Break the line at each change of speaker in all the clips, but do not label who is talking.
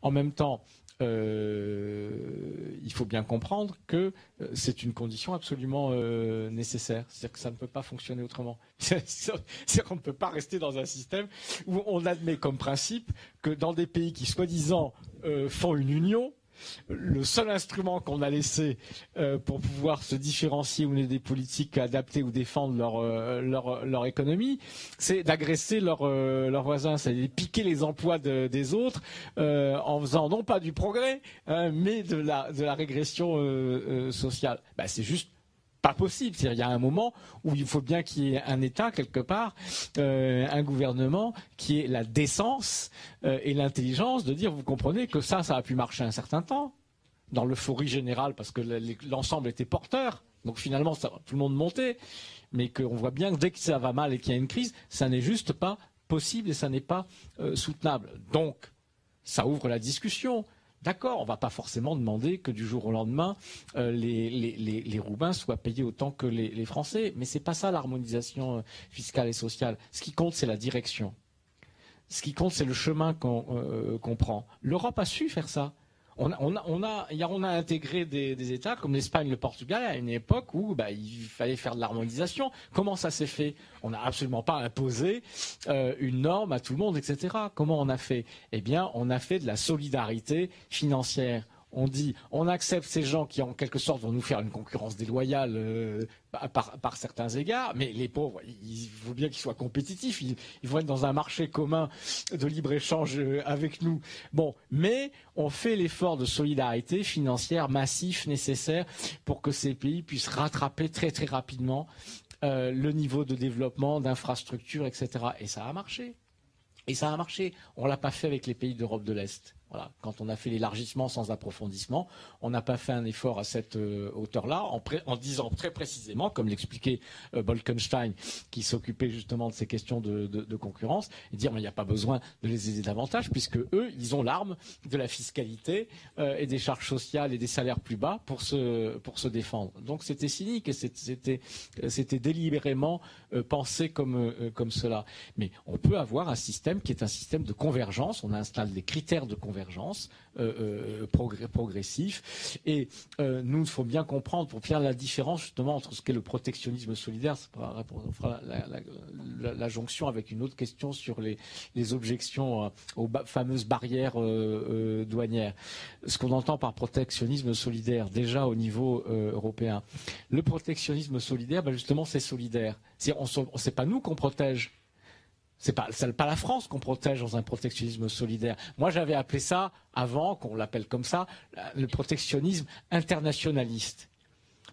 En même temps, il faut bien comprendre que c'est une condition absolument nécessaire. C'est-à-dire que ça ne peut pas fonctionner autrement. C'est-à-dire qu'on ne peut pas rester dans un système où on admet comme principe que dans des pays qui, soi-disant, font une union, le seul instrument qu'on a laissé pour pouvoir se différencier ou mener des politiques adaptées ou défendre leur économie, c'est d'agresser leurs voisins, c'est-à-dire de piquer les emplois des autres en faisant non pas du progrès, mais de la régression sociale. C'est juste pas possible. C'est-à-dire, il y a un moment où il faut bien qu'il y ait un État quelque part, un gouvernement qui ait la décence et l'intelligence de dire, vous comprenez que ça a pu marcher un certain temps, dans l'euphorie générale, parce que l'ensemble était porteur. Donc finalement, tout le monde montait, mais qu'on voit bien que dès que ça va mal et qu'il y a une crise, ça n'est juste pas possible et ça n'est pas soutenable. Donc, ça ouvre la discussion. D'accord, on ne va pas forcément demander que du jour au lendemain, les Roumains soient payés autant que les Français. Mais ce n'est pas ça l'harmonisation fiscale et sociale. Ce qui compte, c'est la direction. Ce qui compte, c'est le chemin qu'on prend. L'Europe a su faire ça. On a intégré des États comme l'Espagne, le Portugal à une époque où il fallait faire de l'harmonisation. Comment ça s'est fait? On n'a absolument pas imposé une norme à tout le monde, etc. Comment on a fait? Eh bien, on a fait de la solidarité financière. On dit, on accepte ces gens qui, en quelque sorte, vont nous faire une concurrence déloyale par certains égards, mais les pauvres, il faut bien qu'ils soient compétitifs. Ils vont être dans un marché commun de libre-échange avec nous. Bon, mais on fait l'effort de solidarité financière massif nécessaire pour que ces pays puissent rattraper très très rapidement le niveau de développement, d'infrastructures, etc. Et ça a marché. Et ça a marché. On ne l'a pas fait avec les pays d'Europe de l'Est. Voilà. Quand on a fait l'élargissement sans approfondissement, on n'a pas fait un effort à cette hauteur-là, en disant très précisément, comme l'expliquait Bolkenstein, qui s'occupait justement de ces questions de concurrence, et dire mais il n'y a pas besoin de les aider davantage, puisque eux, ils ont l'arme de la fiscalité et des charges sociales et des salaires plus bas pour se défendre. Donc c'était cynique et c'était délibérément pensé comme cela. Mais on peut avoir un système qui est un système de convergence. On installe des critères de convergence progressif. Et nous, il faut bien comprendre, pour faire la différence justement entre ce qu'est le protectionnisme solidaire, on fera la jonction avec une autre question sur les objections aux fameuses barrières douanières. Ce qu'on entend par protectionnisme solidaire, déjà au niveau européen. Le protectionnisme solidaire, justement, c'est solidaire. C'est pas nous qu'on protège. C'est pas la France qu'on protège dans un protectionnisme solidaire. Moi, j'avais appelé ça, avant qu'on l'appelle comme ça, le protectionnisme internationaliste,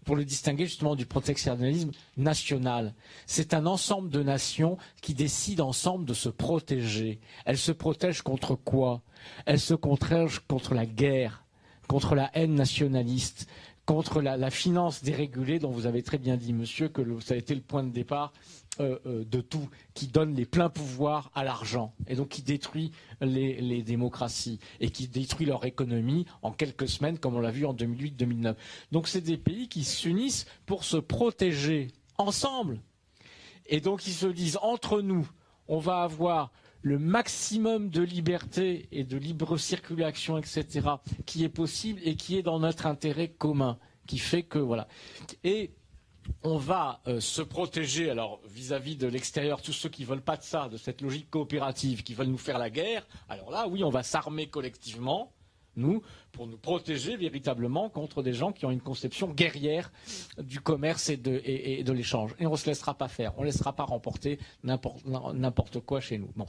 pour le distinguer justement du protectionnisme national. C'est un ensemble de nations qui décident ensemble de se protéger. Elles se protègent contre quoi? Elles se protègent contre la guerre, contre la haine nationaliste, contre la finance dérégulée dont vous avez très bien dit, monsieur, que ça a été le point de départ de tout, qui donne les pleins pouvoirs à l'argent et donc qui détruit les démocraties et qui détruit leur économie en quelques semaines, comme on l'a vu en 2008-2009. Donc c'est des pays qui s'unissent pour se protéger ensemble. Et donc ils se disent, entre nous, on va avoir le maximum de liberté et de libre circulation, etc., qui est possible et qui est dans notre intérêt commun, qui fait que, voilà. Et on va se protéger, alors vis-à-vis de l'extérieur, tous ceux qui ne veulent pas de ça, de cette logique coopérative, qui veulent nous faire la guerre, alors là, oui, on va s'armer collectivement, nous, pour nous protéger véritablement contre des gens qui ont une conception guerrière du commerce et de l'échange. Et on ne se laissera pas faire, on ne laissera pas remporter n'importe quoi chez nous. Bon.